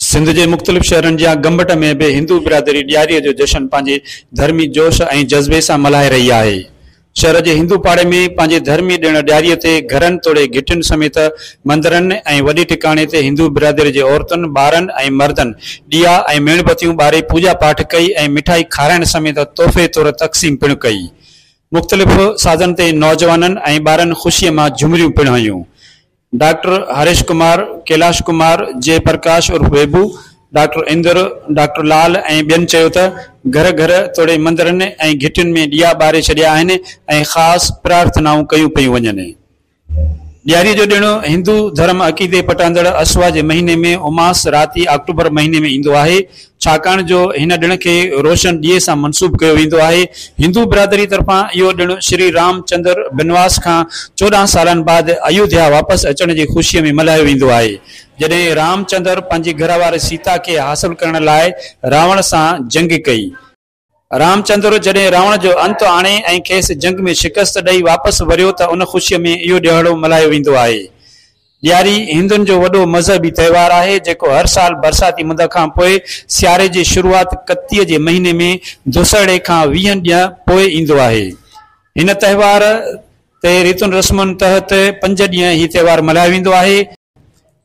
सिंध के मुख्तलिफ शहरन जा गंबट में भी हिंदू बिरादरी ॾियारीअ जो जश्न पांजे धर्मी जोश और जज्बे से मल्हाए रही है। शहर के हिंदू पाड़े में पांजे धर्मी ॾिण ॾियारीअ ते घरन तोड़े घिटिन समेत मंदिरन और वॾी टिकाणे ते हिंदू बिरादरी के औरतन बारन और मर्दन दिया और मेणबत्तियों बारे पूजा पाठ कई और मिठाई खाराइण समेत तोहफे तौर तक़सीम पिण कई। मुख्तलिफ साधन ते नौजवानन और बारन खुशी में झुमरियों पिण हयूं। डॉक्टर हरीश कुमार, कैलाश कुमार, जय प्रकाश उर्फ बेबू, डॉक्टर इंद्र, डॉक्टर लाल और बेन घर घर तोड़े मंदिरन और घिटिन में दिया बारे छड़िया और खास प्रार्थनाओं कयूं पयूं वञनि। ॾियारी जो ॾिण हिंदू धर्म अकीदे पटांदड़ असवा के महीने में उमास राति अक्टूबर महीने में इंदो आहे, छाकाण जो इन ॾिण के रोशन ॾींहं सां मनसूब कयो वेंदो आहे। हिंदू बिरादरी तरफां इहो ॾिण श्री रामचंद्र बनवास खां 14 सालन बाद अयोध्या वापस अचण की खुशी में मल्हायो वेंदो आहे, जॾहिं रामचंद्र पंहिंजी घरवारी सीता के हासिल करण लाइ रावण सां जंग कई। रामचंद्र जॾहिं रावण जो अंत आणे ऐं खेसि जंग में शिकस्त ॾेई वापस वरियो त उन खुशी में इहो ॾियारो मल्हायो वेंदो आहे। ॾियारी हिंदुनि जो वॾो मज़हबी त्योहार आहे, जेको हर साल बरसाती मुंद खां पोइ सियारे जी शुरूआत कत्तीअ जे महीने में दुसड़े खां 20 ॾींहं पोइ ईंदो आहे। हिन त्योहार ते रीतुनि रस्मुनि तहत 5 ॾींहं ही त्योहार मल्हायो वेंदो आहे।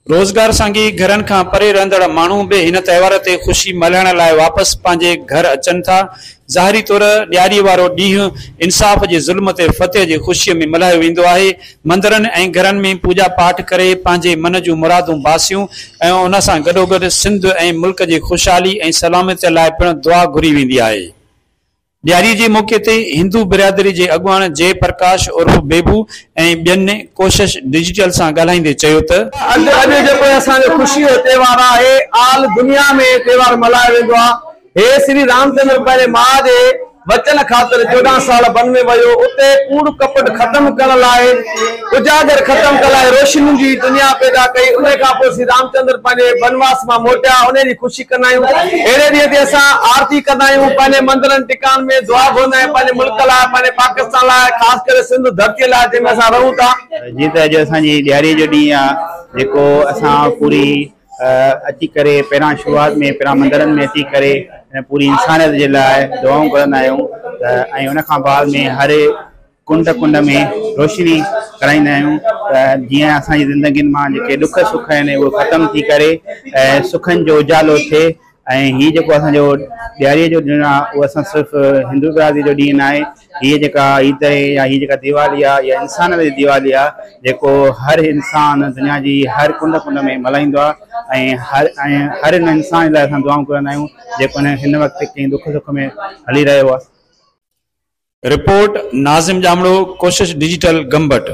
रोजगार सांगी घरन खां परे रहंदड़ माण्हू भी इन त्योहार ते खुशी मल्हाइण लाइ वापस पंहिंजे घर अचन था। ज़ाहिरी तौर ॾियारी वारो ॾींहुं इंसाफ़ जे ज़ुल्म ते फतेह जी खुशी में मल्हायो वेंदो आहे। मंदिरन ऐं घरन में पूजा पाठ करे पंहिंजे मन जूं मुरादूं बासियूं ऐं उन सां गॾोगॾु सिंध ऐं मुल्क जी खुशहाली ऐं सलामतीअ लाइ पिण दुआ घुरी वेंदी आहे। ॾियारी जे मौके ते हिंदू बिरादरी के अगवान जय प्रकाश उर्फ बेबू ऐं ॿियनि कोशिश डिजिटल सां ॻाल्हाईंदे चयो त अॼु जेको असांजो ख़ुशी जो त्योहार आहे, आल दुनिया में त्योहार मल्हायो वेंदो आहे। हे श्री रामचंद्र पंहिंजे मां जे वचन खातिर 14 साल वन में वियो, उते कूड़ कपट खत्म करण लाइ, उजागर खत्म करण लाइ रोशनी की दुनिया पैदा कई। उन खां पोइ श्री रामचंद्र पंहिंजे वनवास मां मोटिया, उन जी खुशी कंदा आहियूं। अहिड़े ॾींहं ते असां आरती कंदा आहियूं, पंहिंजे मंदिरनि टिकाणनि में दुआ घुरंदा आहियूं, पंहिंजे मुल्क लाइ, पंहिंजे पाकिस्तान लाइ, ख़ासि करे सिंध धरतीअ लाइ जंहिंमें असां रहूं था। जीअं त अॼु असांजी ॾियारी जो ॾींहुं आहे, जेको असां पूरी अची करे पहिरां शुरूआत में पहिरां मंदिरन में अची करे पूरी इंसानियत के लिए दुआऊं करंदा आहियूं ऐं उन खां बाद में हर कुंड कुंड में रोशनी कराईंदा आहियूं। जीअं असांजी ज़िंदगी में जेके दुख सुख आहिनि उहे ख़त्म थी करे सुखनि जो उजालो थिए। ऐं हीअ जेको असांजो ॾियारीअ जो ॾिणु आहे उहो असां सिर्फ़ु हिंदू बिरादरी जो ॾींहुं न आहे। हीअ जेका ईद आहे या हीअ जेका दिवाली आहे या इंसान जी दिवाली आहे, जेको हर इंसान दुनिया जी हर कुंड कुंड में मल्हाईंदो आहे ऐं हर इन इंसान लाइ असां दुआऊं करंदा आहियूं जेको हिन वक़्तु कंहिं दुख सुख में हली रहियो आहे। रिपोर्ट नाज़िम जामड़ो, कोशिश डिजिटल गंबट।